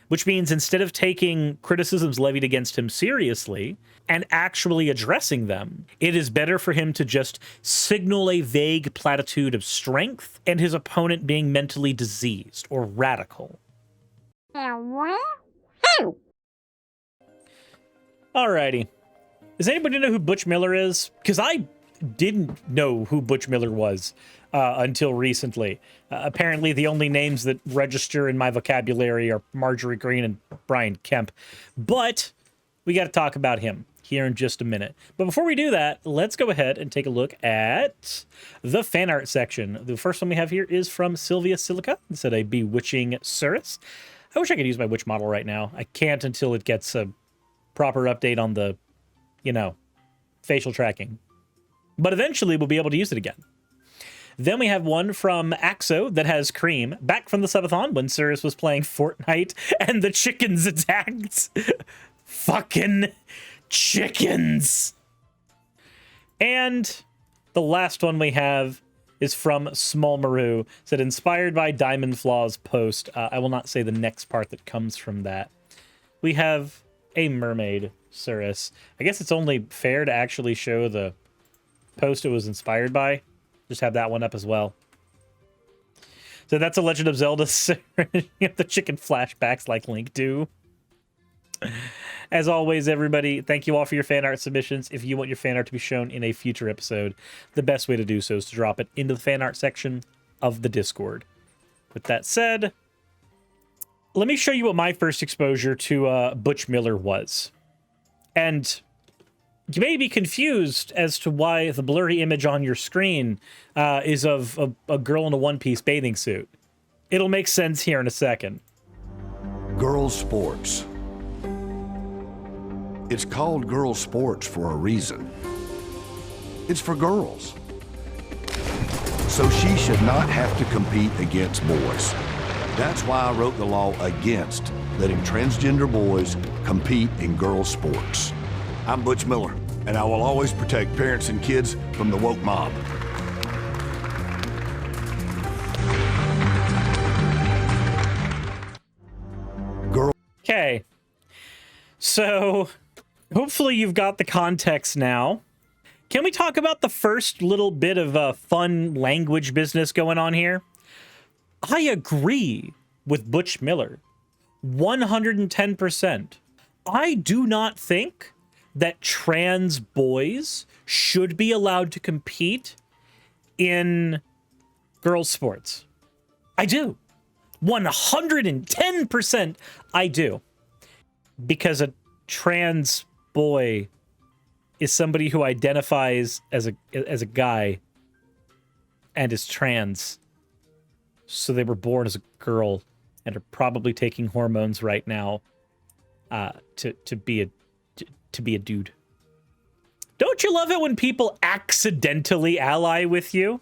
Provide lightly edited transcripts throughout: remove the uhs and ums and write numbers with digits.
which means instead of taking criticisms levied against him seriously and actually addressing them, it is better for him to just signal a vague platitude of strength and his opponent being mentally diseased or radical. Alrighty. Does anybody know who Butch Miller is? Because I didn't know who Butch Miller was until recently. Apparently, the only names that register in my vocabulary are Marjorie Green and Brian Kemp. But we got to talk about him here in just a minute. But before we do that, let's go ahead and take a look at the fan art section. The first one we have here is from Sylvia Silica. It said a bewitching Surus. I wish I could use my witch model right now. I can't until it gets a proper update on the, facial tracking. But eventually we'll be able to use it again. Then we have one from Axo that has Cream, back from the subathon when Surus was playing Fortnite and the chickens attacked. Fucking chickens. And the last one we have is from Small Maru. Said, inspired by Diamond Flaw's post. I will not say the next part that comes from that. We have a mermaid Surus. I guess it's only fair to actually show the post it was inspired by. Just have that one up as well. So that's a Legend of Zelda Surus. The chicken flashbacks like Link do. As always, everybody, thank you all for your fan art submissions. If you want your fan art to be shown in a future episode, the best way to do so is to drop it into the fan art section of the Discord. With that said, let me show you what my first exposure to Butch Miller was. And you may be confused as to why the blurry image on your screen is of a girl in a one-piece bathing suit. It'll make sense here in a second. Girls' sports. It's called girls' sports for a reason. It's for girls. So she should not have to compete against boys. That's why I wrote the law against letting transgender boys compete in girls' sports. I'm Butch Miller, and I will always protect parents and kids from the woke mob. Okay. So, hopefully you've got the context now. Can we talk about the first little bit of fun language business going on here? I agree with Butch Miller. 110%. I do not think that trans boys should be allowed to compete in girls' sports. I do. 110% I do. Because a trans boy is somebody who identifies as a guy and is trans. So they were born as a girl and are probably taking hormones right now to be a dude. Don't you love it when people accidentally ally with you?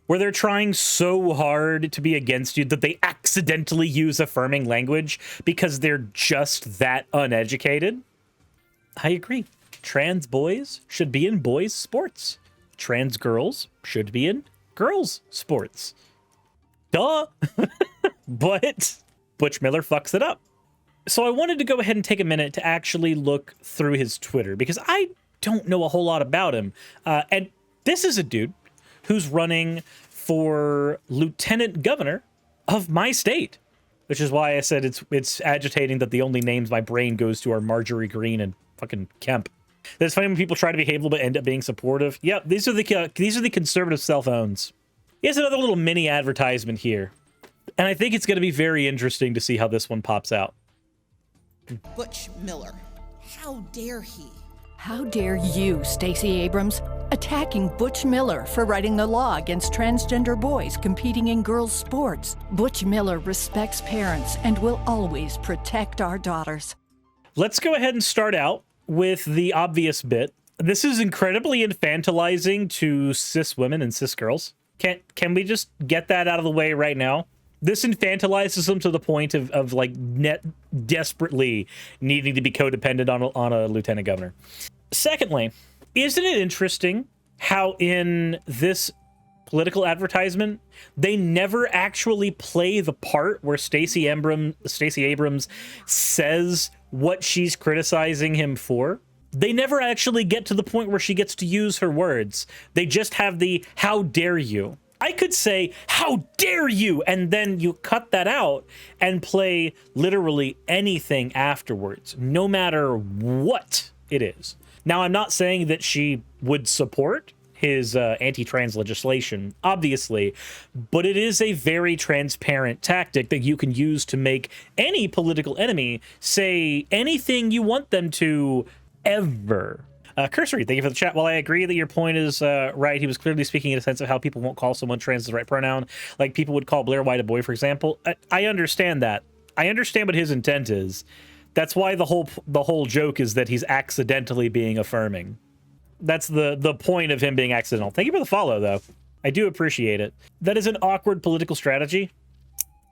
Where they're trying so hard to be against you that they accidentally use affirming language because they're just that uneducated? I agree. Trans boys should be in boys' sports. Trans girls should be in girls' sports. Duh. But Butch Miller fucks it up. So I wanted to go ahead and take a minute to actually look through his Twitter because I don't know a whole lot about him. And this is a dude who's running for lieutenant governor of my state, which is why I said it's agitating that the only names my brain goes to are Marjorie Green and fucking Kemp. It's funny when people try to behave a little bit, end up being supportive. Yep, these are the conservative cell phones. He has another little mini advertisement here, and I think it's going to be very interesting to see how this one pops out. Butch Miller, how dare he? How dare you, Stacey Abrams, attacking Butch Miller for writing the law against transgender boys competing in girls' sports? Butch Miller respects parents and will always protect our daughters. Let's go ahead and start out with the obvious bit. This is incredibly infantilizing to cis women and cis girls. Can we just get that out of the way right now? This infantilizes them to the point of like desperately needing to be codependent on a lieutenant governor. Secondly, isn't it interesting how in this political advertisement, they never actually play the part where Stacey Abrams says what she's criticizing him for. They never actually get to the point where she gets to use her words. They just have the "how dare you." I could say, "How dare you?" and then you cut that out and play literally anything afterwards, no matter what it is. Now, I'm not saying that she would support his anti-trans legislation, obviously, but it is a very transparent tactic that you can use to make any political enemy say anything you want them to ever. Cursory, thank you for the chat. While I agree that your point is right, he was clearly speaking in a sense of how people won't call someone trans the right pronoun, like people would call Blair White a boy, for example. I understand that. I understand what his intent is. That's why the whole joke is that he's accidentally being affirming. That's the point of him being accidental. Thank you for the follow, though. I do appreciate it. That is an awkward political strategy.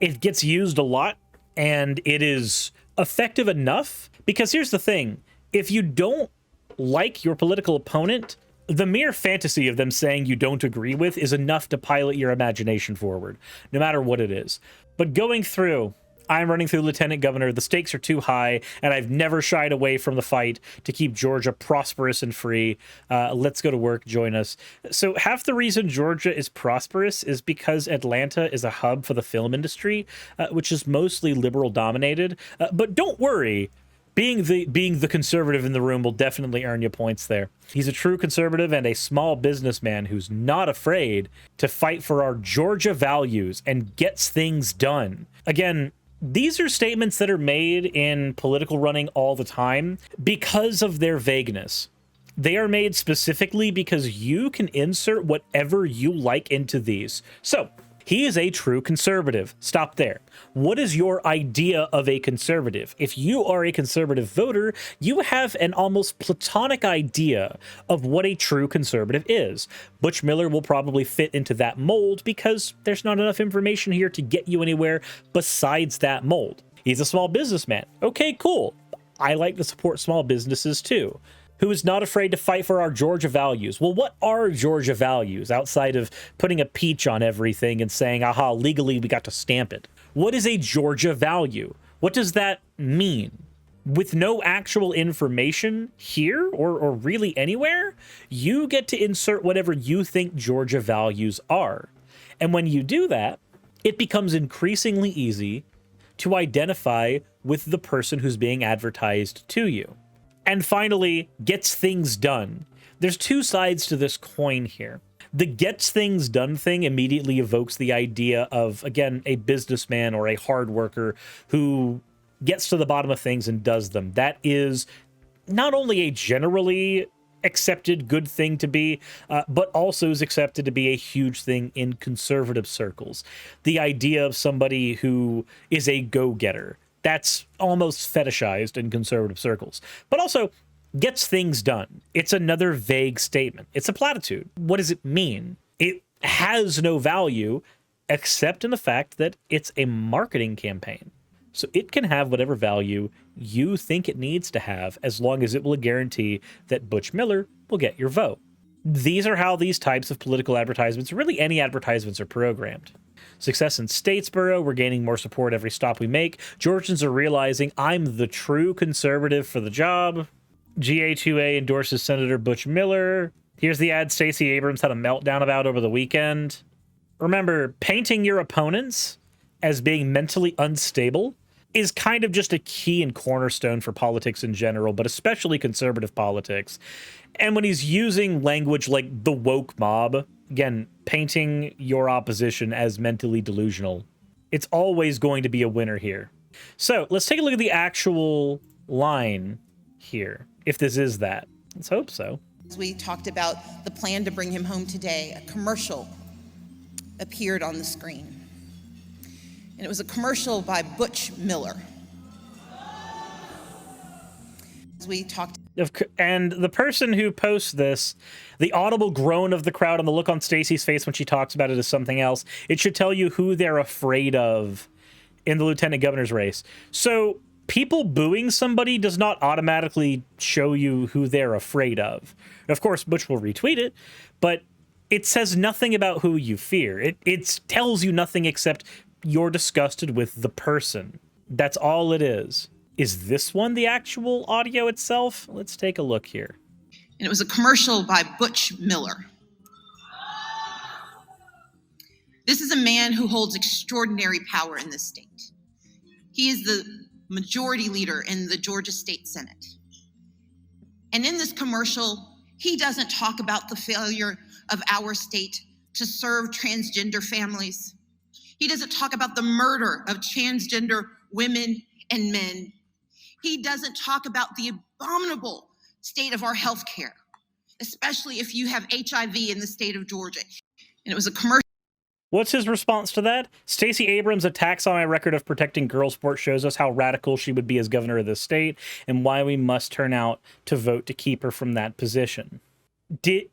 It gets used a lot, and it is effective enough. Because here's the thing. If you don't like your political opponent, the mere fantasy of them saying you don't agree with is enough to pilot your imagination forward, no matter what it is. But going through... I'm running through lieutenant governor. The stakes are too high, and I've never shied away from the fight to keep Georgia prosperous and free. Let's go to work. Join us. So half the reason Georgia is prosperous is because Atlanta is a hub for the film industry, which is mostly liberal dominated. But don't worry. Being the conservative in the room will definitely earn you points there. He's a true conservative and a small businessman who's not afraid to fight for our Georgia values and gets things done. Again, these are statements that are made in political running all the time because of their vagueness. They are made specifically because you can insert whatever you like into these. So, he is a true conservative. Stop there. What is your idea of a conservative? If you are a conservative voter, you have an almost platonic idea of what a true conservative is. Butch Miller will probably fit into that mold because there's not enough information here to get you anywhere besides that mold. He's a small businessman. Okay, cool. I like to support small businesses too. Who is not afraid to fight for our Georgia values. Well, what are Georgia values outside of putting a peach on everything and saying, aha, legally we got to stamp it? What is a Georgia value? What does that mean? With no actual information here or really anywhere, you get to insert whatever you think Georgia values are. And when you do that, it becomes increasingly easy to identify with the person who's being advertised to you. And finally, gets things done. There's two sides to this coin here. The gets things done thing immediately evokes the idea of, again, a businessman or a hard worker who gets to the bottom of things and does them. That is not only a generally accepted good thing to be, but also is accepted to be a huge thing in conservative circles. The idea of somebody who is a go-getter. That's almost fetishized in conservative circles. But also, gets things done. It's another vague statement. It's a platitude. What does it mean? It has no value except in the fact that it's a marketing campaign. So it can have whatever value you think it needs to have as long as it will guarantee that Butch Miller will get your vote. These are how these types of political advertisements, really any advertisements, are programmed. Success in Statesboro, we're gaining more support every stop we make. Georgians are realizing I'm the true conservative for the job. GA2A endorses Senator Butch Miller. Here's the ad Stacey Abrams had a meltdown about over the weekend. Remember, painting your opponents as being mentally unstable is kind of just a key and cornerstone for politics in general, but especially conservative politics. And when he's using language like the woke mob, again, painting your opposition as mentally delusional, it's always going to be a winner here. So let's take a look at the actual line here, if this is that. Let's hope so. As we talked about the plan to bring him home today, a commercial appeared on the screen. And it was a commercial by Butch Miller. As we talked. And the person who posts this, the audible groan of the crowd and the look on Stacey's face when she talks about it is something else. It should tell you who they're afraid of in the lieutenant governor's race. So people booing somebody does not automatically show you who they're afraid of. Of course, Butch will retweet it, but It says nothing about who you fear. It tells you nothing except you're disgusted with the person. That's all it is. Is this one the actual audio itself? Let's take a look here. And it was a commercial by Butch Miller. This is a man who holds extraordinary power in this state. He is the majority leader in the Georgia State Senate. And in this commercial, he doesn't talk about the failure of our state to serve transgender families. He doesn't talk about the murder of transgender women and men. He doesn't talk about the abominable state of our health care, especially if you have HIV in the state of Georgia. And it was a commercial. What's his response to that? Stacey Abrams' attacks on my record of protecting girl sports shows us how radical she would be as governor of this state and why we must turn out to vote to keep her from that position.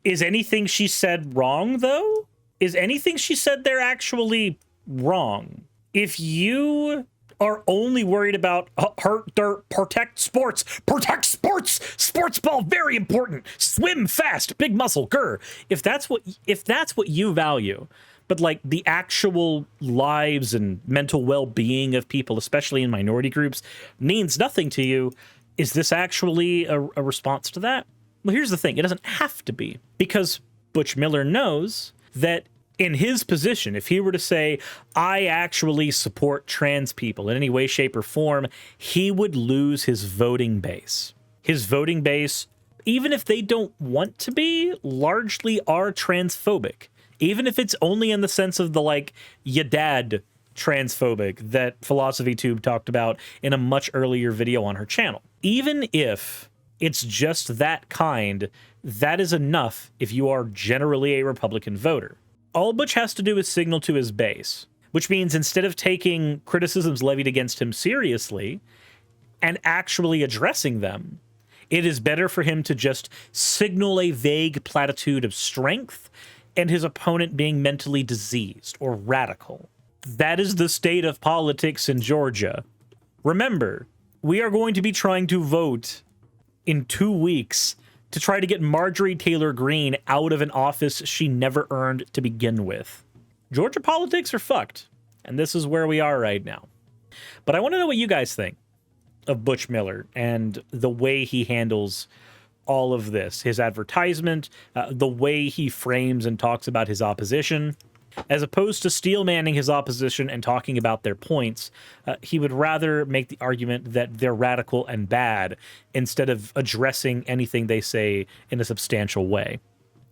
Is anything she said wrong, though? Is anything she said there actually wrong? If you are only worried about protect sports, sports ball, very important, swim fast, big muscle, grr. If that's what you value, but like the actual lives and mental well-being of people, especially in minority groups, means nothing to you, is this actually a response to that? Well, here's the thing. It doesn't have to be, because Butch Miller knows that in his position, if he were to say, I actually support trans people in any way, shape, or form, he would lose his voting base. His voting base, even if they don't want to be, largely are transphobic. Even if it's only in the sense of the, like, ya dad transphobic that Philosophy Tube talked about in a much earlier video on her channel. Even if it's just that kind, that is enough if you are generally a Republican voter. All Butch has to do is signal to his base, which means instead of taking criticisms levied against him seriously and actually addressing them, it is better for him to just signal a vague platitude of strength and his opponent being mentally diseased or radical. That is the state of politics in Georgia. Remember, we are going to be trying to vote in 2 weeks to try to get Marjorie Taylor Greene out of an office she never earned to begin with. Georgia politics are fucked, and this is where we are right now. But I want to know what you guys think of Butch Miller and the way he handles all of this, his advertisement, the way he frames and talks about his opposition. As opposed to steel manning his opposition and talking about their points, he would rather make the argument that they're radical and bad instead of addressing anything they say in a substantial way.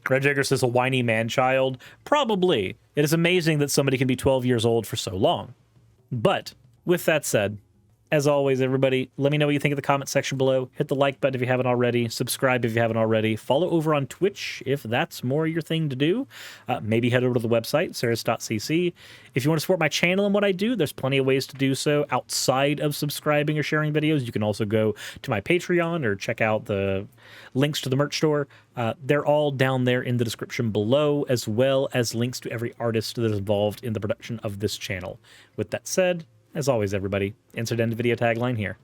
Red Jagger says a whiny man-child. Probably. It is amazing that somebody can be 12 years old for so long. But with that said, as always, everybody, let me know what you think in the comment section below. Hit the like button if you haven't already. Subscribe if you haven't already. Follow over on Twitch if that's more your thing to do. Maybe head over to the website, saris.cc. If you want to support my channel and what I do, there's plenty of ways to do so outside of subscribing or sharing videos. You can also go to my Patreon or check out the links to the merch store. They're all down there in the description below, as well as links to every artist that is involved in the production of this channel. With that said, as always, everybody, insert end video tagline here.